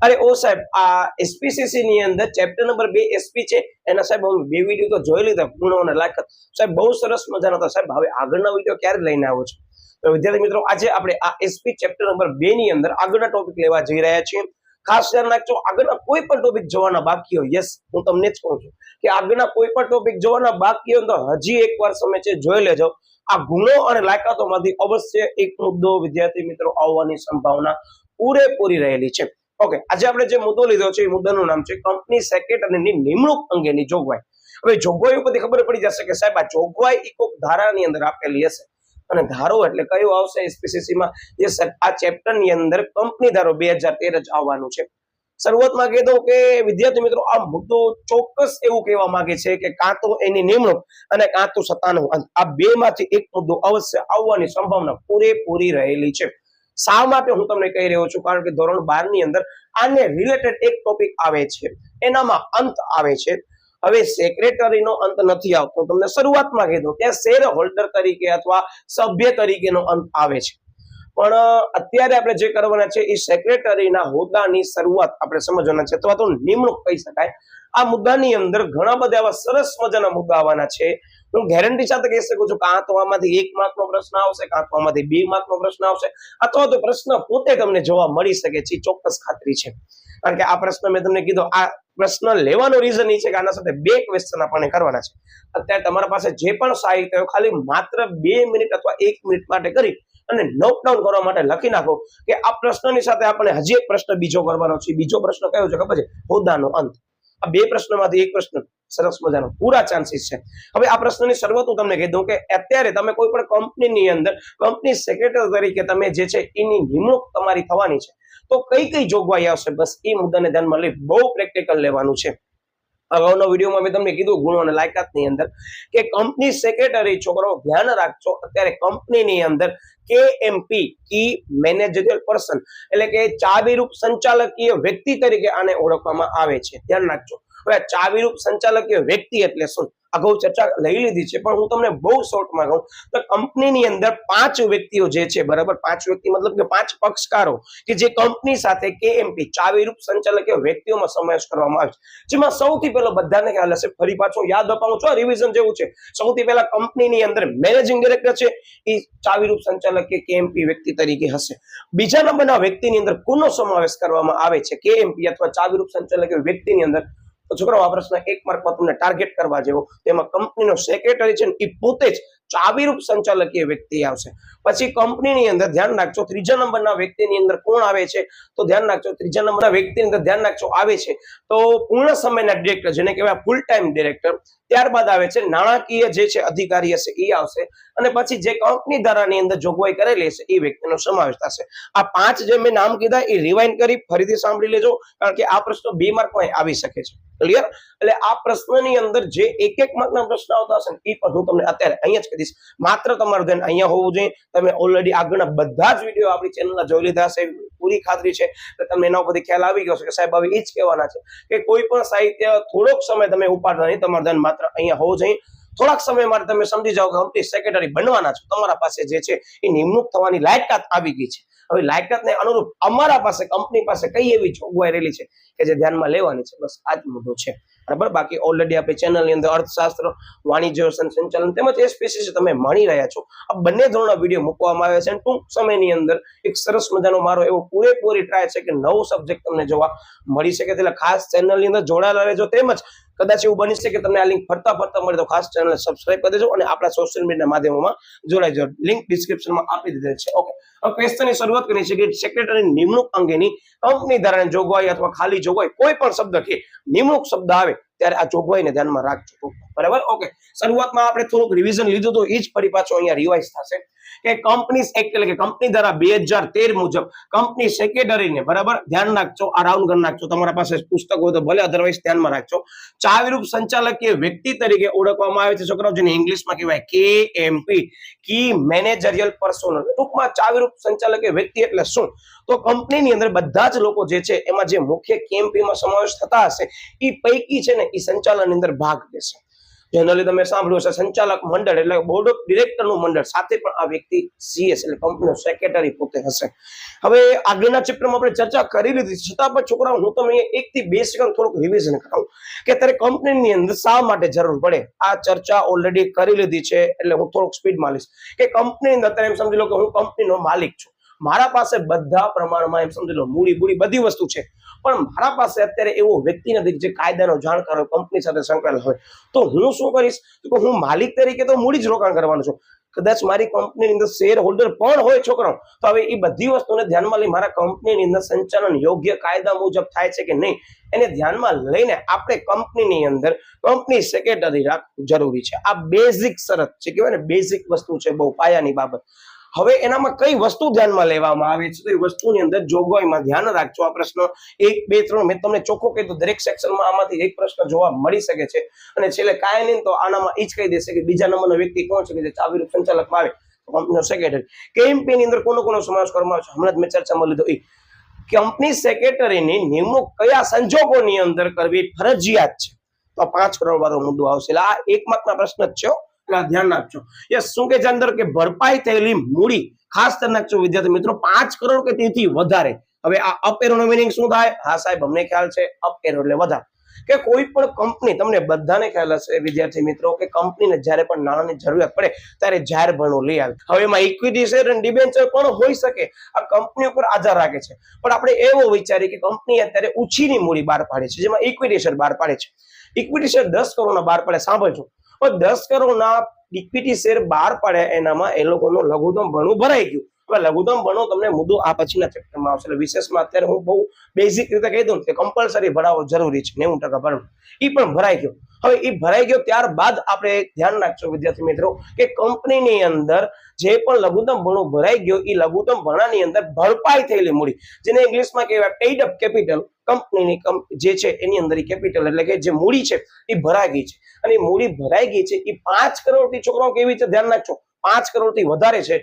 અરે ઓ સાહેબ, આ એસપીસીસી ની અંદર ચેપ્ટર નંબર 2 એસપી છે એના સાહેબ હું બે વિડીયો તો જોઈ લીધા, ગુણો અને લાયકાત. સાહેબ બહુ સરસ મજાનો હતો સાહેબ. હવે આગળના વિડીયો ક્યારે લઈને આવો છો? તો વિદ્યાર્થી મિત્રો, આજે આપણે આ એસપી ચેપ્ટર નંબર 2 ની અંદર આગળના ટોપિક લેવા જઈ રહ્યા છીએ. ખાસ ધ્યાન રાખજો, આગળના કોઈ પણ ટોપિક જોવાના બાકી હોય, યસ હું તમને જ કહું છું કે આગળના કોઈ પણ ટોપિક જોવાના બાકી હોય તો હજી એકવાર સમય છે જોઈ લેજો. આ ગુણો અને લાયકાતોમાંથી અવશ્ય એક મુદ્દો વિદ્યાર્થી મિત્રો આવવાની સંભાવના પૂરેપૂરી રહેલી છે. ઓકે, આજે આપણે જે મુદ્દો લીધો છે એ મુદ્દાનું નામ છે કંપની સેક્રેટરીની નિમણૂક અંગેની જોગવાઈ. હવે જોગવાઈ ઉપરથી ખબર પડી જશે કે સાહેબ આ જોગવાઈ એક ધારાની અંદર આપેલી હશે, અને ધારો એટલે કયો આવશે એસપીસીસી માં? જે આ ચેપ્ટર ની અંદર કંપની ધારો 2013 જ આવવાનું છે. શરૂઆતમાં કહી દઉં કે વિદ્યાર્થી મિત્રો, આ મુદ્દો ચોક્કસ એવું કહેવા માંગે છે કે કાં તો એની નિમણૂક અને કાં તો સત્તાનો અંત, આ બે માંથી એક મુદ્દો અવશ્ય આવવાની સંભાવના પૂરેપૂરી રહેલી છે. શા માટે હું તમને કહી રહ્યો છું? કારણ કે ધોરણ 12 ની અંદર આને રિલેટેડ એક ટોપિક આવે છે, એનામાં અંત આવે છે. હવે સેક્રેટરીનો અંત નથી આવતો, તમને શરૂઆતમાં કીધું ત્યાં શેર હોલ્ડર તરીકે અથવા સભ્ય તરીકેનો અંત આવે છે. પણ અત્યારે આપણે જે કરવાના છે એ સેક્રેટરીના હોદ્દાની શરૂઆત આપણે સમજવાના છે, અથવા તો નિમણૂક કહી શકાય. આ મુદ્દાની અંદર ઘણા બધા એવા સરસ મજાના મુદ્દા આવવાના છે. હું ગેરંટી સાથે કહી શકું છું કાં તો આમાંથી 1 માર્કનો પ્રશ્ન આવશે, કાં તો આમાંથી 2 માર્કનો પ્રશ્ન આવશે, અથવા તો પ્રશ્ન પોતે તમને જોવા મળી શકે છે, ચોક્કસ ખાતરી છે. કારણ કે આ પ્રશ્ન મેં તમને કીધો, આ પ્રશ્ન લેવાનો રીઝન એ છે કે આના સાથે 2 ક્વેશ્ચન આપણે કરવાના છે. અત્યારે તમારા પાસે જે પણ સાહિત્ય ખાલી માત્ર 2 મિનિટ અથવા 1 મિનિટ માટે કરી અને નોટ ડાઉન કરવા માટે લખી નાખો કે આ પ્રશ્નની સાથે આપણે હજી એક પ્રશ્ન બીજો કરવાનો છે. બીજો પ્રશ્ન કયો છે ખબર છે? હોદ્દાનો અંત. આ 2 પ્રશ્નોમાંથી એક પ્રશ્ન સરસ મજાનો, પૂરા ચાન્સીસ છે. હવે આ પ્રશ્નની શરૂઆત હું તમને કહી દઉં કે અત્યારે તમે કોઈ પણ કંપનીની અંદર કંપની સેક્રેટરી તરીકે તમે જે છે એની નિમણૂક તમારી થવાની છે, તો કઈ કઈ જોગવાઈ આવશે, બસ એ મુદ્દાને ધ્યાનમાં લઈ બહુ પ્રેક્ટિકલ લેવાનું છે. અગાઉના વિડીયોમાં મેં તમને કીધું ગુણો અને લાયકાતની અંદર કે કંપની સેક્રેટરી, છોકરાઓ ધ્યાન રાખજો, અત્યારે કંપનીની અંદર કેએમપી કી મેનેજરિયલ પર્સન એટલે કે ચાવીરૂપ સંચાલકીય વ્યક્તિ તરીકે આને ઓળખવામાં આવે છે. ધ્યાન રાખજો. હવે ચાવીરૂપ સંચાલકીય વ્યક્તિ એટલે શું? અગાઉ ચર્ચા લઈ લીધી છે, પણ હું તમને બહુ શોર્ટમાં કહું તો કંપનીની અંદર 5 વ્યક્તિઓ જે છે, બરાબર, 5 વ્યક્તિ મતલબ કે 5 પક્ષકારો કે જે કંપની સાથે કેએમપી ચાવીરૂપ સંચાલકીય વ્યક્તિઓમાં સમાવેશ કરવામાં આવે છે. જેમાં સૌથી પહેલો બધાને ખ્યાલ હશે, ફરી પાછું યાદ અપાવું છું, રિવિઝન જેવું છે. સૌથી પહેલા કંપનીની અંદર મેનેજિંગ ડાયરેક્ટર છે, એ ચાવીરૂપ સંચાલકીય કેએમપી વ્યક્તિ તરીકે હશે. બીજા નંબરના વ્યક્તિની અંદર કોનો સમાવેશ કરવામાં આવે છે કેએમપી અથવા ચાવીરૂપ સંચાલકીય વ્યક્તિની અંદર? તો છોકરાઓ આ પ્રશ્ન 1 માર્કમાં તમને ટાર્ગેટ કરવા જેવો. તેમાં કંપનીનો સેક્રેટરી છે એ પોતે જ ચાવીરૂપ સંચાલકીય વ્યક્તિ આવશે. પછી કંપનીની અંદર ધ્યાન રાખજો, ત્રીજા નંબરના વ્યક્તિની અંદર કોણ આવે છે? તો ધ્યાન રાખજો, ત્રીજા નંબરના વ્યક્તિની અંદર ધ્યાન રાખજો આવે છે તો પૂર્ણ સમયના ડિરેક્ટર, જેને કહેવાય ફૂલ ટાઈમ ડિરેક્ટર. ત્યારબાદ આવે છે નાણાકીય જે છે અધિકારી હશે એ આવશે, અને પછી જે કંપની ધારાની અંદર જોગવાઈ કરેલી હશે એ વ્યક્તિનો સમાવેશ થશે. આ 5 જે મેં નામ કીધા એ રિવાઇન્ડ કરી ફરીથી સાંભળી લેજો, કારણ કે આ પ્રશ્ન 2 માર્કમાં આવી શકે છે. ક્લિયર? એટલે આ પ્રશ્નની અંદર જે 1 માર્કના પ્રશ્ન આવતા હશે ને એ પણ હું તમને અત્યારે અહીંયા જ કહી દઈશ. માત્ર તમારું ધ્યાન અહીંયા હોવું જોઈએ. તમે ઓલરેડી આગળના બધા જ વિડીયો આપણી ચેનલના જોઈ લીધા હશે, પૂરી ખાતરી છે કે તમને એના ઉપરથી ખ્યાલ આવી ગયો છે કે સાહેબ હવે એ જ કહેવાના છે કે કોઈ પણ સાહિત્ય થોડોક સમય તમે ઉપાડતા નહીં, તમારું ધ્યાન માત્ર અહીંયા હોવું જોઈએ. થોડાક સમય માટે તમે સમજી જાઓ કે કંપની સેક્રેટરી બનવાના છો, તમારા પાસે જે છે એ નિમણૂક થવાની લાયકાત આવી ગઈ છે. હવે લાયકાતને અનુરૂપ અમારા પાસે કંપની પાસે કઈ એવી જોગવાઈ રહેલી છે કે જે ધ્યાનમાં લેવાની છે, બસ આ જ મુદ્દો છે. બરાબર? બાકી ઓલરેડી આપણી ચેનલની અંદર અર્થશાસ્ત્ર, વાણિજ્ય સંચાલન તેમજ એસપીસીસી તમે માણી રહ્યા છો. આ બંને ધોરણના વિડીયો મૂકવામાં આવ્યા છે અને ટૂંક સમયની અંદર એક સરસ મજાનો મારો એવો પૂરેપૂરી ટ્રાય છે કે નવો સબ્જેક્ટ તમને જોવા મળી શકે. એટલે ખાસ ચેનલની અંદર જોડાયેલા રહેજો. તેમજ કદાચ એવું બની શકે કે તમને આ લિંક ફરતા મળે તો ખાસ ચેનલ સબસ્ક્રાઇબ કરી દેજો અને આપણા સોશિયલ મીડિયા માધ્યમોમાં જોડાઈ જાઓ. લિંક ડિસ્ક્રિપ્શનમાં આપી દીધેલ છે. ઓકે, હવે ક્વેશ્ચનની શરૂઆત કરી છે કે સેક્રેટરીની નિમણૂક અંગેની કંપની ધારાની જોગવાઈ અથવા ખાલી જોગવાઈ, કોઈ પણ શબ્દ કે નિમણૂક શબ્દ આવે ત્યારે આ જોગવાઈને ધ્યાનમાં રાખજો. બરાબર? ઓકે, શરૂઆતમાં આપણે થોડુંક રિવિઝન લીધું તો એ જ ફરી પાછો અહીંયા રિવાઇઝ થશે કે કંપનીઝ એક્ટ એટલે કે કંપની ધારા 2013 મુજબ કંપની સેક્રેટરીને, બરાબર, ધ્યાન રાખજો, આ રાઉન્ડ કરી નાખજો, તમારા પાસે પુસ્તક હોય તો ભલે, અધરવાઇઝ ધ્યાનમાં રાખજો, ચાવીરૂપ સંચાલકીય વ્યક્તિ તરીકે ઓળખવામાં આવે છે છોકરાઓ, જેને ઇંગ્લિશમાં કહેવાય કેએમપી કી મેનેજરિયલ પર્સન. ટૂંકમાં ચાવીરૂપ સંચાલકીય વ્યક્તિ એટલે શું? તો કંપનીની અંદર બધા જ લોકો જે છે એમાં જે મુખ્ય કેએમપી માં સમાવેશ થતા હશે એ પૈકી છે ને એ સંચાલનની અંદર ભાગ લેશે. જનરલી તમે સાંભળ્યું હશે સંચાલક મંડળ એટલે બોર્ડ ઓફ ડિરેક્ટરનું મંડળ સાથે પણ આ વ્યક્તિ સીએસ એટલે કંપનીનો સેક્રેટરી પોતે હશે. હવે આગળના ચેપ્ટરમાં આપણે ચર્ચા કરી લીધી, છતાં પણ છોકરાઓ હું તમને 1 થી 2 સેકન્ડ થોડુંક રિવિઝન કરાવું કે અત્યારે કંપનીની અંદર શા માટે જરૂર પડે. આ ચર્ચા ઓલરેડી કરી લીધી છે એટલે હું થોડુંક સ્પીડમાં લઈશ કે કંપનીની અંદર અત્યારે એમ સમજી લો કે હું કંપનીનો માલિક છું, મારા પાસે બધા પ્રમાણમાં એમ સમજી લો મૂડી બધી વસ્તુ છે, પણ મારા પાસે અત્યારે એવો વ્યક્તિ નથી જે કાયદાનો જાણકાર હોય, કંપની સાથે સંકળાયેલ હોય. તો હું શું કરીશ તો હું માલિક તરીકે તો મૂડી જ રોકાણ કરવાનું છું. કદાચ મારી કંપનીની અંદર શેર હોલ્ડર પણ હોય છોકરાઓ, તો હવે એ બધી વસ્તુને ધ્યાનમાં લઈ મારા કંપનીની અંદર સંચાલન યોગ્ય કાયદા મુજબ થાય છે કે નહીં એને ધ્યાનમાં લઈને આપણે કંપનીની અંદર કંપની સેક્રેટરી રાખવું જરૂરી છે. આ બેઝિક શરત છે, કહેવાય ને બેઝિક વસ્તુ છે, બહુ પાયાની બાબત. હવે એનામાં કઈ વસ્તુ ધ્યાનમાં લેવામાં આવે છે તો એ વસ્તુની અંદર જોગવાઈમાં ધ્યાન રાખજો. આ પ્રશ્ન 1, 2, 3 મેં તમને ચોખ્ખો કહી તો દરેક સેક્શનમાં આમાંથી એક પ્રશ્ન જોવા મળી શકે છે. અને છેલ્લે કાંઈ નહીં તો આનામાં એ જ કહી દેશે કે બીજા નંબરનો વ્યક્તિ કોણ છે કે જે ચાવીરૂપ સંચાલકમાં આવે કંપનીનો સેક્રેટરી. કેમ્પેની અંદર કોનો સમાવેશ કરવામાં આવે છે હમણાં જ મેં ચર્ચામાં લીધો. એ કંપની સેક્રેટરીની નિમણૂક કયા સંજોગોની અંદર કરવી ફરજિયાત છે, તો 5 કરોડ વાળો મુદ્દો આવશે. એટલે આ 1 માર્કના પ્રશ્ન જ છે, ધ્યાન રાખજો. યસ, શું કે છે અંદર કે ભરપાઈ થયેલી મૂડી ખાસ ધ્યાન રાખજો વિદ્યાર્થી મિત્રો, 5 કરોડ કે તેથી વધારે. હવે આ અપ એરોનો મીનિંગ શું થાય? હા સાહેબ અમને ખ્યાલ છે, અપ એરો એટલે વધારે. કે કોઈ પણ કંપની, તમને બધાને ખ્યાલ હશે વિદ્યાર્થી મિત્રો કે કંપનીને જ્યારે પણ નાણાંની જરૂરિયાત પડે ત્યારે જાહેર ભંડોળ લઈ આવે. હવે એમાં ઇક્વિટી શેર અને ડિબેન્ચર પણ હોઈ શકે, આ કંપની ઉપર આધાર રાખે છે. પણ આપણે એવો વિચારીએ કે કંપની અત્યારે ઓછીની મૂડી બહાર પાડે છે, જેમાં ઇક્વિટી શેર બહાર પાડે છે. ઇક્વિટી શેર 10 કરોડના બહાર પાડે, સાંભળજો. 10 કરોડના ઇક્વિટી શેર બહાર પાડે એનામાં એ લોકોનું લઘુત્તમ ભણું ભરાઈ ગયું. હવે લઘુત્તમ ભણો તમને મુદ્દો આ પછીના ચેપ્ટરમાં આવશે. એટલે વિશેષમાં અત્યારે હું બહુ બેઝિક રીતે કહી દઉં કે કમ્પલસરી ભરાવો જરૂરી છે, 90% ભરવું. એ પણ ભરાઈ ગયો. હવે એ ભરાઈ ગયો ત્યારબાદ આપણે ધ્યાન રાખજો વિદ્યાર્થી મિત્રો કે કંપનીની અંદર જે પણ લઘુત્તમ ભણું ભરાઈ ગયો એ લઘુત્તમ ભણાની અંદર ભરપાઈ થયેલી મૂડી, જેને ઇંગ્લિશમાં કહેવાય પેઇડ અપ કેપિટલ, કંપનીની જે છે એની અંદર કેપિટલ એટલે કે જે મૂડી છે એ ભરાઈ ગઈ છે. અને મૂડી ભરાઈ ગઈ છે એ 5 કરોડથી છોકરાઓ કેવી રીતે ધ્યાન રાખજો, 5 કરોડથી વધારે છે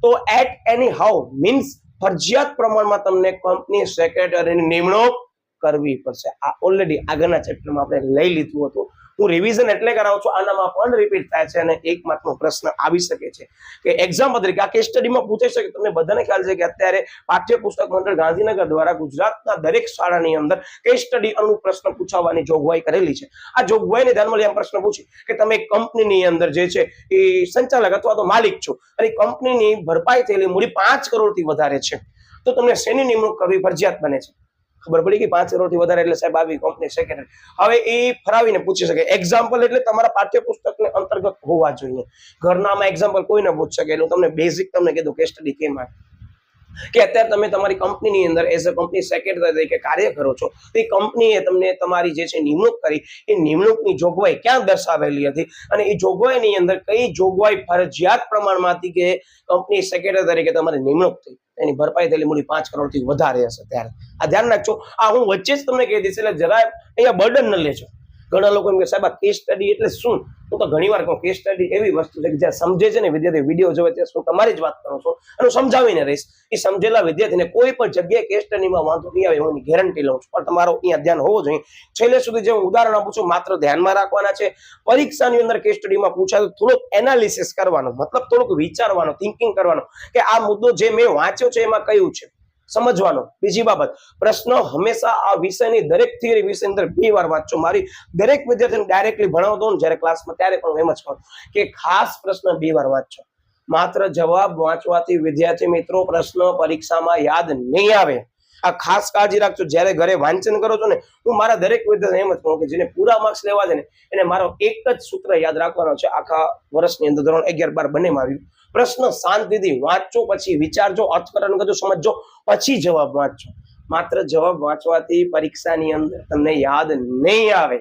તો એટ એની હાઉ મીન્સ ફરજિયાત પ્રમાણમાં તમને કંપની સેક્રેટરીની નિમણૂક કરવી પડશે. આ ઓલરેડી આગળના ચેપ્ટરમાં આપણે લઈ લીધું હતું. હું રિવિઝન એટલે કરાવું છું, આનામાં પણ રિપીટ થાય છે અને 1 માર્કનો પ્રશ્ન આવી શકે છે કે એક્ઝામ્પલ તરીકે આ કેસ સ્ટડીમાં પૂછાઈ શકે. તમને બધાને ખ્યાલ છે કે અત્યારે પાઠ્યપુસ્તક મંડળ ગાંધીનગર દ્વારા ગુજરાતના દરેક શાળાની અંદર કેસ સ્ટડી અનુ પ્રશ્ન પૂછાવવાની જોગવાઈ કરેલી છે. આ જોગવાઈને ધ્યાનમાં લઈ પ્રશ્ન પૂછી કે તમે કંપનીની અંદર જે છે એ સંચાલક અથવા તો માલિક છો અને કંપનીની ભરપાઈ થયેલી મૂડી 5 કરોડથી વધારે છે, તો તમને શેની નિમણૂક કરવી ફરજિયાત બને છે? ખબર પડી કે 5 કરોડથી વધારે એટલે સાહેબ આવી કંપની સેક્રેટરી. હવે એ ફરાવીને પૂછી શકે. એક્ઝામ્પલ એટલે તમારા પાઠ્યપુસ્તકને અંતર્ગત હોવા જોઈએ. ઘરનામાં એક્ઝામ્પલ કોઈ ન પૂછી શકે. એટલે તમને બેઝિક તમને કીધું કેસ સ્ટડી કેમ આવે કે અત્યારે તમે તમારી કંપનીની અંદર એઝ અ કંપની સેક્રેટરી તરીકે કાર્ય કરો છો, તો એ કંપનીએ તમને તમારી જે છે નિમણૂક કરી, એ નિમણૂકની જોગવાઈ ક્યાં દર્શાવેલી હતી અને એ જોગવાઈની અંદર કઈ જોગવાઈ ફરજિયાત પ્રમાણમાં હતી કે કંપની સેક્રેટરી તરીકે તમારી નિમણૂક થઈ, એની ભરપાઈ થયેલી મૂડી 5 કરોડથી વધારે હશે. ત્યારે આ ધ્યાન રાખજો. આ હું વચ્ચે જ તમને કહી દઈશ, એટલે જરાય અહીંયા બર્ડન ન લેજો. ઘણા લોકો એમ કે સાહેબ આ કેસ સ્ટડી એટલે શું? હું તો ઘણી વાર કહું કેસ સ્ટડી એવી વસ્તુ છે કે જ્યાં સમજે છે ને વિદ્યાર્થી વિડીયો જોવે ત્યાં હું તમારી જ વાત કરું છું અને સમજાવીને રહીશ. એ સમજેલા વિદ્યાર્થીને કોઈ પણ જગ્યાએ કેસ સ્ટડીમાં વાંધો નહીં આવે હું ગેરંટી લઉં છું. પણ તમારો અહીંયા ધ્યાન હોવું જોઈએ. છેલ્લે સુધી જે હું ઉદાહરણ આપું છું માત્ર ધ્યાનમાં રાખવાના છે. પરીક્ષાની અંદર કેસ સ્ટડીમાં પૂછાય તો થોડુંક એનાલિસિસ કરવાનો, મતલબ થોડુંક વિચારવાનો, થિંકિંગ કરવાનો કે આ મુદ્દો જે મેં વાંચ્યો છે એમાં કયું છે, સમજવાનો. બીજી બાબત, પ્રશ્ન હંમેશા આ વિષયની દરેક થિયરી વિષય અંદર 2 વાર વાંચજો. મારી દરેક વિદ્યાર્થીને ડાયરેક્ટલી ભણાવતો ને જ્યારે ક્લાસમાં ત્યારે પણ એમ જ કહું કે ખાસ પ્રશ્ન 2 વાર વાંચજો. માત્ર જવાબ વાંચવાથી વિદ્યાર્થી મિત્રો પ્રશ્ન પરીક્ષામાં યાદ નહીં આવે. આ ખાસ કાળજી રાખજો. જ્યારે ઘરે વાંચન કરો છો ને, હું મારા દરેક વિદ્યાર્થીને એમ જ કહું કે જેને પૂરા માર્ક્સ લેવા છે ને એને મારો એક જ સૂત્ર યાદ રાખવાનો છે. આખા વર્ષની અંદર ધોરણ 11, 12 બંનેમાં આવ્યું. પ્રશ્ન શાંતિથી વાંચજો, પછી વિચારજો, અર્થઘટન કરજો, સમજજો, પછી જવાબ વાંચજો. માત્ર જવાબ વાંચવાથી પરીક્ષાની અંદર તમને યાદ નહીં આવે.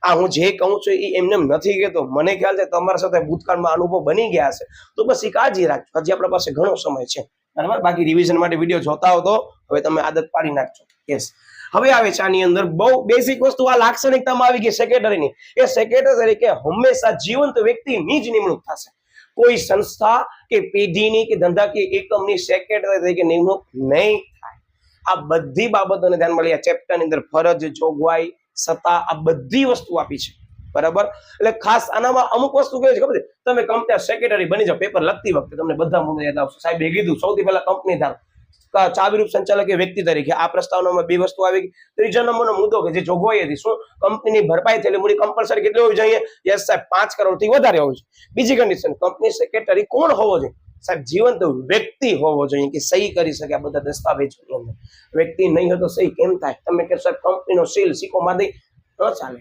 આ હું જે કહું છું એ એમને નથી કહેતો. મને ખ્યાલ છે તમારા સાથે ભૂતકાળમાં અનુભવ બની ગયા છે, તો બસ એ કાળજી રાખજો. હજી આપણા પાસે ઘણો સમય છે, બરાબર. બાકી રિવિઝન માટે વિડીયો જોતા હો તો હવે તમે આદત પાડી નાખજો. યસ, હવે આવે છે આની અંદર બહુ બેસિક વસ્તુ. આ લાક્ષણિકતામાં આવી ગઈ સેક્રેટરીની. એ સેક્રેટરી તરીકે હંમેશા જીવંત વ્યક્તિની જ નિમણૂક થશે. કોઈ સંસ્થા કે પેઢીની કે ધંધાકીય એકમની સેક્રેટરી તરીકે નિમણૂક નહીં થાય. આ બધી બાબતોને ધ્યાનમાં લઈ આ ચેપ્ટરની અંદર ફરજ, જોગવાઈ, સત્તા, આ બધી વસ્તુ આપી છે. બરાબર. એટલે ખાસ આનામાં અમુક વસ્તુ કેવી છે ખબર છે, તમે કંપની સેક્રેટરી બની જાઓ, પેપર લખતી વખતે તમને બધા મુદ્દા યાદ આવશે. સાહેબે કીધું સૌથી પહેલા કંપની ધારો, ચાવીરૂપ સંચાલક એ વ્યક્તિ તરીકે. આ પ્રસ્તાવનામાં બે વસ્તુ આવી ગઈ. ત્રીજા નંબરનો મુદ્દો કે જે જોગવાઈ હતી, શું કંપનીની ભરપાઈ થયેલી મૂડી કમ્પલસરી કેટલી હોવી જોઈએ? યસ સાહેબ, 5 કરોડ થી વધારે હોવી જોઈએ. બીજી કન્ડિશન, કંપની સેક્રેટરી કોણ હોવો જોઈએ? સાહેબ જીવંત વ્યક્તિ હોવો જોઈએ કે સહી કરી શકે આ બધા દસ્તાવેજોની અંદર. વ્યક્તિ નહીં હોય તો સહી કેમ થાય? તમે કહો સાહેબ કંપનીનો સીલ સિક્કો માંડી ન ચાલે.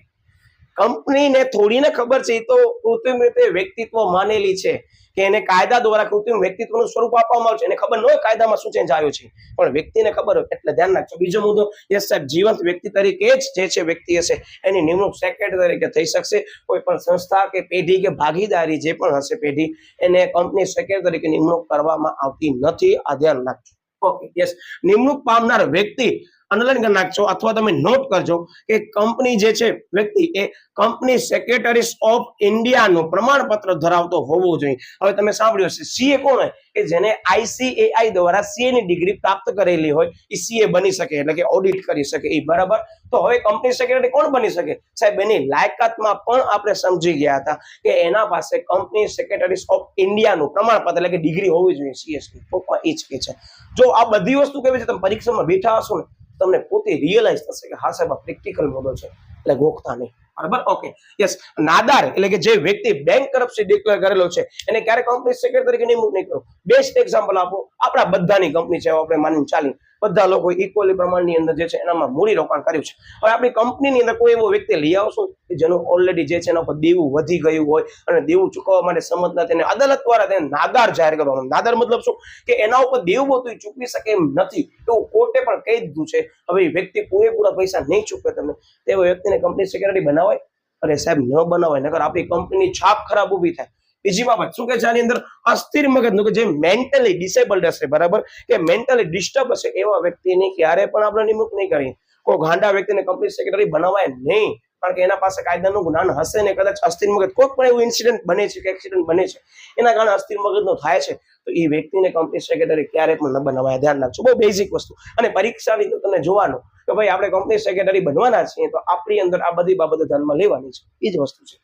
કંપનીને થોડીને ખબર છે, એ તો કૃત્રિમ રીતે વ્યક્તિત્વ માનેલી છે કે એને કાયદા દ્વારા કૃત્રિમ વ્યક્તિત્વનું સ્વરૂપ આપવામાં આવે છે. એને ખબર ન હોય કાયદામાં શું ચેન્જ આવ્યો છે, પણ વ્યક્તિને ખબર હોય એટલે ધ્યાન રાખજો. બીજો મુદ્દો, યસ સાહેબ જીવંત વ્યક્તિ તરીકે જ જે છે વ્યક્તિ હશે એની નિમણૂક સેક્રેટરી તરીકે થઈ શકશે. કોઈ પણ સંસ્થા કે પેઢી કે ભાગીદારી જે પણ હશે પેઢી, એને કંપની સેક્રેટરી તરીકે નિમણૂક કરવામાં આવતી નથી. આ ધ્યાન રાખજો. Okay, yes. નિમણૂક પામનાર વ્યક્તિ અંડરલાઈન કરી નાખજો અથવા તમે નોટ કરજો કે કંપની જે છે વ્યક્તિ એ કંપની સેક્રેટરીઝ ઓફ ઇન્ડિયાનું પ્રમાણપત્ર ધરાવતો હોવો જોઈએ. હવે તમે સાંભળ્યું હશે, સીએ કોણ હોય? કે જેને ICAI દ્વારા સીએ ની ડિગ્રી પ્રાપ્ત કરેલી હોય એ સીએ બની શકે, એટલે કે ઓડિટ કરી શકે એ. બરાબર. તો હવે કંપની સેક્રેટરી કોણ બની શકે? સાહેબ એની લાયકાતમાં પણ આપણે સમજી ગયા હતા કે એના પાસે કંપની સેક્રેટરીઝ ઓફ ઇન્ડિયાનું પ્રમાણપત્ર એટલે કે ડિગ્રી હોવી જોઈએ CS ની. ટૂંકમાં એ જ કે છે. જો આ બધી વસ્તુ કેવી છે, તમે પરીક્ષામાં બેઠા હશો ને તમને પોતે રિયલાઇઝ થશે કે હા સાહેબ આ પ્રેક્ટિકલ મુદ્દો છે, એટલે ગોખતા નહીં. બરાબર. Okay, yes. નાદાર એટલે કે જે વ્યક્તિ બેંકરપ્સી ડિક્લેર કરેલો છે એને ક્યારે કંપની સેક્રેટરી તરીકે નિમણૂક નહીં કરો. બેસ્ટ એક્ઝામ્પલ આપો, આપણા બધાની કંપની છે, આપણે માનીને ચાલી બધા લોકો ઇક્વલી પ્રમાણની અંદર જે છે એનામાં મૂડી રોકાણ કર્યું છે. હવે આપણી કંપનીની અંદર કોઈ એવો વ્યક્તિ લઈ આવશું કે જેનું ઓલરેડી જે છે એના પર દેવું વધી ગયું હોય અને દેવું ચૂકવવા માટે સમજ નથી, તેને અદાલત દ્વારા તેને નાદાર જાહેર કરવામાં. નાદાર મતલબ શું? કે એના ઉપર દેવું હતું ચૂકવી શકે એમ નથી, એવું કોર્ટે પણ કહી દીધું છે. હવે એ વ્યક્તિ પૂરેપૂરા પૈસા નહીં ચૂકવે તમને, તેવા વ્યક્તિને કંપની સેક્રેટરી બનાવાય? અરે સાહેબ ન બનાવાય, નકર આપણી કંપનીની છાપ ખરાબ ઊભી થાય. બીજી બાબત શું કે છે આની અંદર, અસ્થિર મગજનું કે જે મેન્ટલી ડિસેબલ્ડ હશે, બરાબર, કે મેન્ટલી ડિસ્ટર્બ હશે એવા વ્યક્તિની ક્યારે પણ આપણે નિમણૂક નહીં કરીએ. કોઈ ગાંડા વ્યક્તિને કંપની સેક્રેટરી બનાવાય નહીં, કારણ કે એના પાસે કાયદાનું જ્ઞાન હશે ને કદાચ અસ્થિર મગજ કોઈ પણ એવું ઇન્સિડન્ટ બને છે કે એક્સિડન્ટ બને છે એના કારણે અસ્થિર મગજનો થાય છે, તો એ વ્યક્તિને કંપની સેક્રેટરી ક્યારે પણ ન બનાવાય. ધ્યાન રાખજો, બહુ બેઝિક વસ્તુ. અને પરીક્ષાની તો તમને જોવાનું કે ભાઈ આપણે કંપની સેક્રેટરી બનવાના છીએ તો આપણી અંદર આ બધી બાબતો ધ્યાનમાં લેવાની છે, એ જ વસ્તુ છે.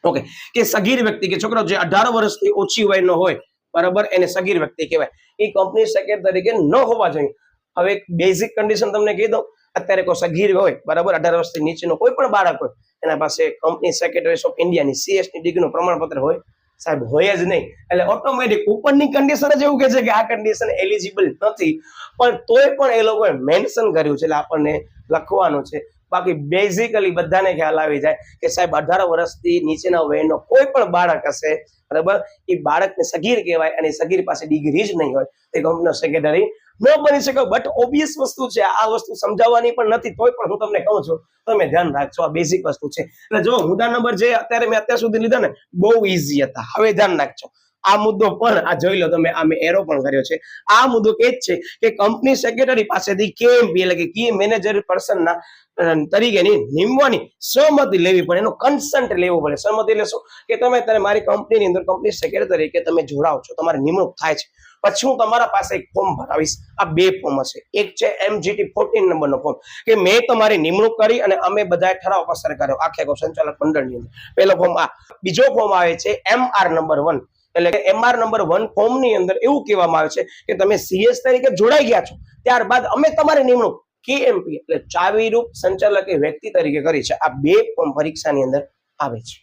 ઓકે, કે સગીર વ્યક્તિ કે છોકરો જે 18 વર્ષથી ઓછી વયનો હોય, બરાબર, એને સગીર વ્યક્તિ કહેવાય. એ કંપની સેક્રેટરી તરીકે ન હોવા જોઈએ. હવે એક બેઝિક કન્ડિશન તમને કહી દઉં, અત્યારે કોઈ સગીર હોય, બરાબર, 18 વર્ષથી નીચેનો કોઈ પણ બાળક હોય, એના પાસે કંપની સેક્રેટરી ઓફ ઇન્ડિયાની CS ની ડિગ્રીનું પ્રમાણપત્ર હોય? સાહેબ હોય જ નહીં. એટલે ઓટોમેટિક ઉપરની કન્ડિશન જ એવું કહે છે કે આ કન્ડિશન એલિજિબલ નથી, પણ તોય પણ એ લોકોએ મેન્શન કર્યું છે એટલે આપણને લખવાનું છે. બાકી બેઝિકલી બધાને ખ્યાલ આવી જાય કે સાહેબ 18 વર્ષથી નીચેના વયનો કોઈ પણ બાળક હશે, બરાબર, એ બાળકને સગીર કહેવાય અને સગીર પાસે ડિગ્રી જ નહીં હોય એ કંપનીનો સેક્રેટરી ન બની શકે. બટ ઓબ્વિયસ વસ્તુ છે, આ વસ્તુ સમજાવવાની પણ નથી, તોય પણ હું તમને કહું છું, તમે ધ્યાન રાખજો, આ બેઝિક વસ્તુ છે. એટલે જો મુદ્દા નંબર જે અત્યારે મેં અત્યાર સુધી લીધા ને બહુ ઈઝી હતા, હવે ધ્યાન રાખજો. આ મુદ્દો પણ આ જોઈ લો તમે, આ મેં એરો પણ કર્યો છે. આ મુદ્દો એ જ છે કે કંપની સેક્રેટરી પાસેથી KMP એટલે કે કી મેનેજર પર્સનના તરીકેની નિમવાની સહમતિ લેવી પડે, એનો કન્સન્ટ લેવો પડે. સહમતિ એટલે શું? કે તમે મારી કંપનીની અંદર કંપની સેક્રેટરી તરીકે તમે જોડાઓ છો, તમારી નિમણૂક થાય છે, પછી હું તમારા પાસે એક ફોર્મ ભરાવીશ. આ બે ફોર્મ હશે. એક છે MGT 14 નંબરનો ફોર્મ કે મેં તમારી નિમણૂક કરી અને અમે બધાએ ઠરાવ પસાર કર્યો આખે સંચાલક મંડળની અંદર. પહેલો ફોર્મ આ. બીજો ફોર્મ આવે છે MR નંબર 1 એટલે કે MR નંબર 1 ફોર્મ ની અંદર એવું કહેવામાં આવે છે કે તમે CS તરીકે જોડાઈ ગયા છો, ત્યારબાદ અમે તમારી નિમણૂક KMP એટલે ચાવીરૂપ સંચાલક વ્યક્તિ તરીકે કરી છે. આ બે ફોર્મ પરીક્ષાની અંદર આવે છે.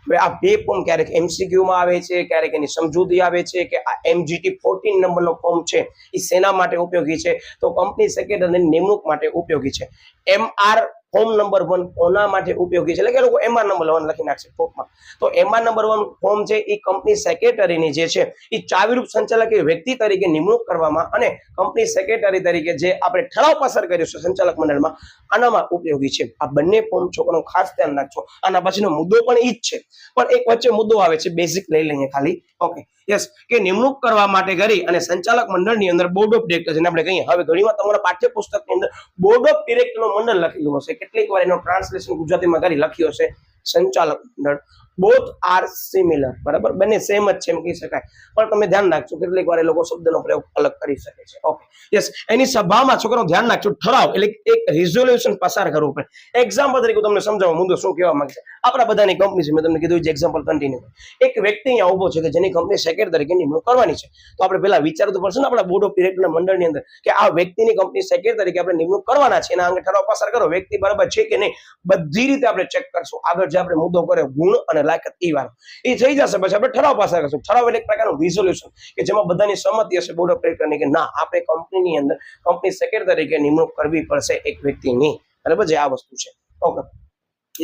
હવે આ બે ફોર્મ ક્યારેક MCQ માં આવે છે, ક્યારેક એની સમજૂતી આવે છે કે આ MGT 14 નંબરનો ફોર્મ છે એ શેના માટે ઉપયોગી છે? તો કંપની સેક્રેટરીની નિમણૂક માટે ઉપયોગી છે. MR ફોર્મ નંબર 1 કોના માટે ઉપયોગી છે? એટલે કે લોકો MR નંબર 1 લખી નાખશે ફોર્મમાં. તો MR નંબર 1 ફોર્મ છે એ કંપની સેક્રેટરીની જે છે એ ચાવીરૂપ સંચાલક વ્યક્તિ તરીકે નિમણૂક કરવામાં અને કંપની સેક્રેટરી તરીકે જે આપણે ઠરાવ પસાર કર્યો છે સંચાલક મંડળમાં, આનામાં ઉપયોગી છે. આ બંને ફોર્મ છોકરાનો ખાસ ધ્યાન રાખજો. આના પછીનો મુદ્દો પણ ઈ જ છે, પણ એક વચ્ચે મુદ્દો આવે છે, બેઝિક લઈ લઈએ ખાલી. ઓકે, યસ, કે નિમણૂક કરવા માટે કરી અને સંચાલક મંડળની અંદર બોર્ડ ઓફ ડિરેક્ટર જેને આપણે કહીએ. હવે ઘણીવાર તમારા પાઠ્યપુસ્તકની અંદર બોર્ડ ઓફ ડિરેક્ટરનું મંડળ લખેલું હશે, કેટલીક વાર એનો ટ્રાન્સલેશન ગુજરાતીમાં કરી લખ્યો હશે સંચાલક મંડળ. બોથ આર સિમિલર, બરાબર, બંને સેમ જ છે એમ કહી શકાય, પણ તમે ધ્યાન રાખજો કેટલીક વાર એ લોકો શબ્દનો પ્રયોગ અલગ કરી શકે છે. Okay, yes. એની સભામાં છોકરો ધ્યાન રાખજો, ઠરાવ એટલે એક રિઝોલ્યુશન પસાર કરવું પડે. એક્ઝામ્પલ તરીકે તમને સમજાવવા મુદ્દો શું કહેવા માંગે છે. આપણા બધાની કંપની છે, મેં તમને કીધું છે એક્ઝામ્પલ કન્ટિન્યુ. એક વ્યક્તિ અહીંયા ઉભો છે કે જેની કંપની સેક્રેટરી તરીકે નિમણૂક કરવાની છે, તો આપણે પહેલા વિચારવું તો પડશે ને આપણા બોર્ડ ઓફ ડિરેક્ટરના મંડળની અંદર કે આ વ્યક્તિની કંપની સેક્રેટરી તરીકે આપણે નિમણૂક કરવાના છે, એના અંગે ઠરાવ પસાર કરો, વ્યક્તિ બરાબર છે કે નહીં બધી રીતે આપણે ચેક કરશું. આગળ જે આપણે મુદ્દો કર્યો ગુણ અને લાયકાત એ વાળો એ થઈ જશે, પછી આપણે ઠરાવ પસાર કરશું. ઠરાવ એટલે એક પ્રકારનું રિઝોલ્યુશન કે જેમાં બધાની સંમતિ હશે બોર્ડ ઓફ ડિરેક્ટરની કે ના આપણે કંપનીની અંદર કંપની સેક્રેટરી તરીકે નિમણૂક કરવી પડશે એક વ્યક્તિની, બરાબર, જે આ વસ્તુ છે. Okay,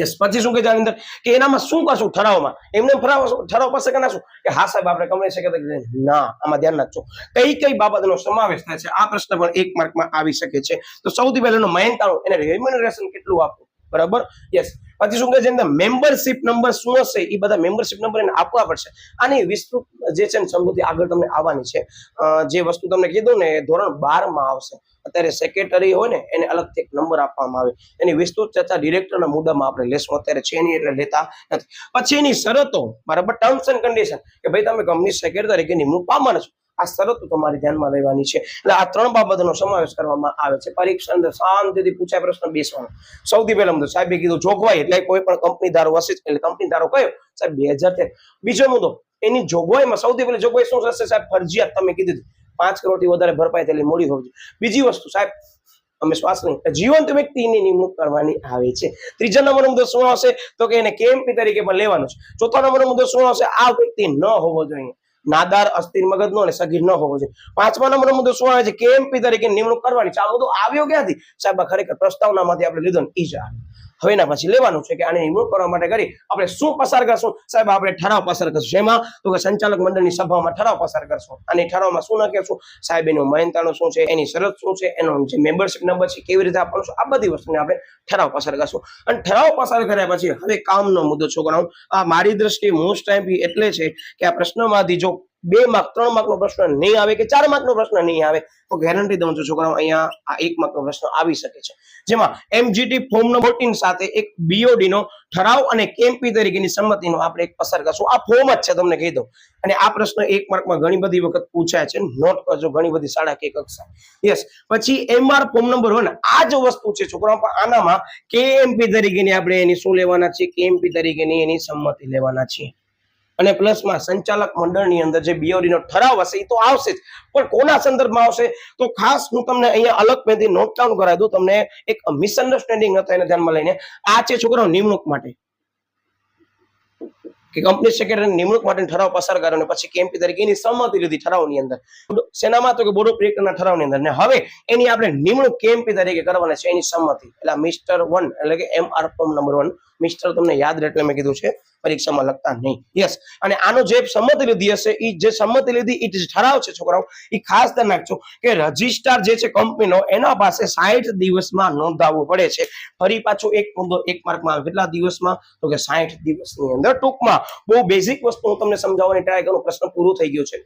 yes. પછી શું કે અંદર કે એનામાં શું કરશું ઠરાવમાં, એમને ઠરાવ પસાર કરી નાખશું કે હા સાહેબ આપણે કંપની સેક્રેટરી, ના, આમાં ધ્યાન રાખજો કઈ કઈ બાબતનો સમાવેશ થાય છે. આ પ્રશ્ન પણ 1 માર્કમાં આવી શકે છે. તો સૌથી પહેલાનો મહેનતાણું, એને રેમ્યુનરેશન કેટલું આપવું, બરાબર, યસ. પછી શું કહે છે અંદર મેમ્બરશિપ નંબર શું હશે એ બધા મેમ્બરશિપ નંબર એને આપવા પડશે. આની વિસ્તૃત જે છે સમૃદ્ધિ આગળ તમને આવવાની છે. જે વસ્તુ તમને કીધું ને ધોરણ 12 માં આવશે. અત્યારે સેક્રેટરી હોય ને એને અલગથી એક નંબર આપવામાં આવે, એની વિસ્તૃત ચર્ચા ડિરેક્ટરના મુદ્દામાં આપણે લેશું, અત્યારે છે નહીં એટલે લેતા નથી. પછી એની શરતો, બરાબર, ટર્મ્સ એન્ડ કન્ડિશન કે ભાઈ તમે કંપની સેક્રેટરી તરીકે નિમણૂક પામવાના છો, આ શરતો તમારી ધ્યાનમાં લેવાની છે. એટલે આ 3 બાબતનો સમાવેશ કરવામાં આવે છે. પરીક્ષા અંદર શાંતિથી પૂછાય પ્રશ્ન બેસવાનો. સૌથી પહેલા મુદ્દો સાહેબે કીધું જોગવાઈ એટલે કોઈ પણ કંપની ધારો હશે, એટલે કંપની ધારો કયો સાહેબ 2013. બીજો મુદ્દો એની જોગવાઈમાં સૌથી પહેલી જોગવાઈ શું થશે સાહેબ, ફરજિયાત તમે કીધું 5 કરોડથી વધારે ભરપાઈ થયેલી મોડી હોવી જોઈએ. બીજી વસ્તુ સાહેબ અમે શ્વાસ નહીં, જીવંત વ્યક્તિની નિમણૂક કરવાની આવે છે. ત્રીજા નંબરનો મુદ્દો શું આવશે તો કે એને કેએમપી તરીકે પણ લેવાનો છે. ચોથા નંબરનો મુદ્દો શું આવશે, આ વ્યક્તિ ન હોવો જોઈએ, નાદાર, અસ્થિર મગજનો અને સગીર ન હોવો જોઈએ. 5મા નંબરનો મુદ્દો શું આવે છે, કેએમપી તરીકે નિમણૂક કરવાની છે. આ મુદ્દો આવ્યો ક્યાંથી સાહેબ, ખરેખર પ્રસ્તાવનામાંથી આપણે લીધો ને ઈ જ આવે. હવે એના પછી લેવાનું છે કે આને નિમણૂક કરવા માટે કરી આપણે શું પસાર કરશું સાહેબ, આપણે ઠરાવ પસાર કરશું. એમાં તો કે સંચાલક મંડળની સભામાં ઠરાવ પસાર કરશું. અને ઠરાવમાં શું નાખીશું સાહેબ, એનું મહેનતાણું શું છે, એની શરત શું છે, એનો જે મેમ્બરશિપ નંબર છે કેવી રીતે આપવાનું છે, આ બધી વસ્તુને આપણે ઠરાવ પસાર કરશું. અને ઠરાવ પસાર કર્યા પછી હવે કામનો મુદ્દો છોકરાઓ, આ મારી દ્રષ્ટિએ મોસ્ટ ટાઈમ એટલે છે કે આ પ્રશ્નમાંથી જો 2 માર્ક 3 માર્કનો પ્રશ્ન નહીં આવે કે 4 માર્કનો પ્રશ્ન નહીં આવે તો ગેરંટી દઉં છું છોકરાઓ અહીંયા આ 1 માર્કનો પ્રશ્ન આવી શકે છે. જેમાં એમજીટી ફોર્મ નંબર 14 સાથે એક બીઓડી નો ઠરાવ અને કેએમપી તરીકેની સંમતિનો આપણે એક પસાર કરશું. આ ફોર્મ જ છે તમને કહી દઉં. અને આ પ્રશ્ન 1 માર્કમાં ઘણી બધી વખત પૂછાય છે, નોટ કરજો, ઘણી બધી શાળાકીય કક્ષા. યસ. પછી એમઆર ફોર્મ નંબર 1 આ જ વસ્તુ છે છોકરાઓ, પણ આનામાં કેએમપી તરીકેની આપણે એની શું લેવાના છે, કેએમપી તરીકેની એની સંમતિ લેવાના છે. અને પ્લસમાં સંચાલક મંડળની અંદર જે બીઓડી નો ઠરાવ હશે એ તો આવશે જ, પણ કોના સંદર્ભમાં આવશે તો ખાસ હું તમને અહીંયા અલગ પેથી નોટ ડાઉન કરાવી દઉં, તમને એક મિસઅન્ડરસ્ટેન્ડિંગ ન થાય એને ધ્યાનમાં લઈને. આ છે છોકરાઓ નિમણૂક માટે કે કંપની સેક્રેટરી નિમણૂક માટે ઠરાવ પસાર કર્યો અને પછી કેએમપી તરીકેની સંમતિ લીધી ઠરાવની અંદર. સેનામાં તો કે બોર્ડ ઓફ ડિરેક્ટરના ઠરાવની અંદર. ને હવે એની આપણે નિમણૂક કેએમપી તરીકે કરવાના છે, એની સંમતિ. એટલે મિસ્ટર 1 એટલે કે એમઆર ફોર્મ નંબર 1, મિસ્ટર તમને યાદ રહે એટલે મેં કીધું છે, પરીક્ષામાં લખતા નહીં. યસ. અને આનો જે સંમતિ લીધી હશે એ જે સંમતિ લીધી એ જે ઠરાવ છે છોકરાઓ, એ ખાસ ધ્યાન રાખજો કે રજિસ્ટ્રાર જે છે કંપનીનો એના પાસે 60 દિવસમાં નોંધાવવું પડે છે. ફરી પાછું એક મુદ્દો 1 માર્કમાં આવે, કેટલા દિવસમાં તો કે 60 દિવસની અંદર. ટૂંકમાં બહુ બેઝિક વસ્તુ હું તમને સમજાવવાની ટ્રાય કરું, પ્રશ્ન પૂરો થઈ ગયો છે.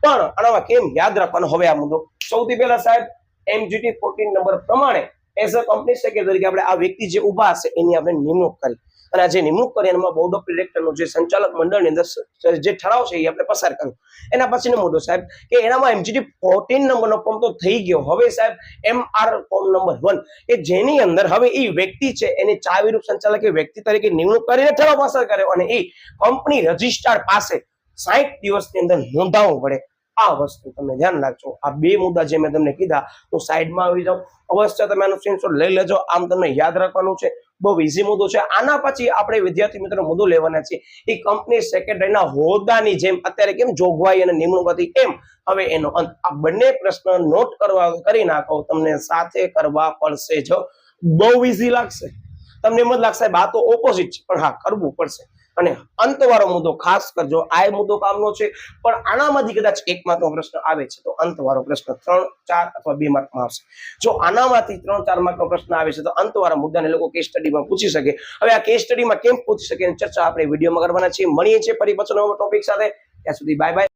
પણ આનામાં કેમ યાદ રાખવાનો હવે આ મુદ્દો, સૌથી પહેલા સાહેબ એમજીટી 14 નંબર પ્રમાણે એઝ અ કંપની સેક્રેટરી તરીકે આપણે આ વ્યક્તિ જે ઊભા હશે એની આપણે નિમણૂક કરી. અને આ જે નિમણૂક કરી એમાં બોર્ડ ઓફ ડિરેક્ટરનો જે સંચાલક મંડળની અંદર જે ઠરાવ છે એ આપણે પસાર કર્યો. એના પછીનો મુદ્દો સાહેબ કે એનામાં એમજીટી 14 નંબરનો ફોર્મ તો થઈ ગયો, હવે સાહેબ એમઆર ફોર્મ નંબર 1 કે જેની અંદર હવે એ વ્યક્તિ છે એની ચાવીરૂપ સંચાલક વ્યક્તિ તરીકે નિમણૂક કરીને ઠરાવ પસાર કર્યો અને એ કંપની રજિસ્ટ્રાર પાસે 60 દિવસની અંદર નોંધાવવું પડે. આ વસ્તુ તમે ધ્યાન રાખજો. આ 2 મુદ્દા જે મેં તમને કીધા હું સાઈડમાં આવી જાઉં, અવશ્ય તમે આનો સ્ક્રીનશોટ લઈ લેજો, આમ તમને યાદ રાખવાનું છે. બહુ ઈઝી મુદ્દો છે. આના પછી આપણે વિદ્યાર્થી મિત્રો મુદ્દો લેવાના છે એ કંપની સેક્રેટરીના હોદ્દાની જેમ અત્યારે કેમ જોગવાઈ અને નિમણૂક હતી એમ હવે એનો અંત. આ બંને પ્રશ્ન નોટ કરી નાખો, તમને સાથે કરવા પડશે. જો બહુ ઈઝી લાગશે તમને, એમ જ લાગશે આ તો ઓપોઝિટ છે, પણ હા કરવું પડશે. અને અંતવાળો મુદ્દો ખાસ કરજો, આ મુદ્દો કામનો છે, પણ આનામાંથી કદાચ 1 માર્કનો પ્રશ્ન આવે છે તો અંતવાળો પ્રશ્ન 3, 4 અથવા 2 માર્કમાં આવશે. જો આનામાંથી 3, 4 માર્કનો પ્રશ્ન આવે છે તો અંતવાળા મુદ્દાને લોકો કેસ સ્ટડીમાં પૂછી શકે. હવે આ કેસ સ્ટડીમાં કેમ પૂછી શકે એની ચર્ચા આપણે વિડીયોમાં કરવાના છીએ. મળીએ છીએ ફરી પાછો નવો ટોપિક સાથે. ત્યાં સુધી બાય બાય.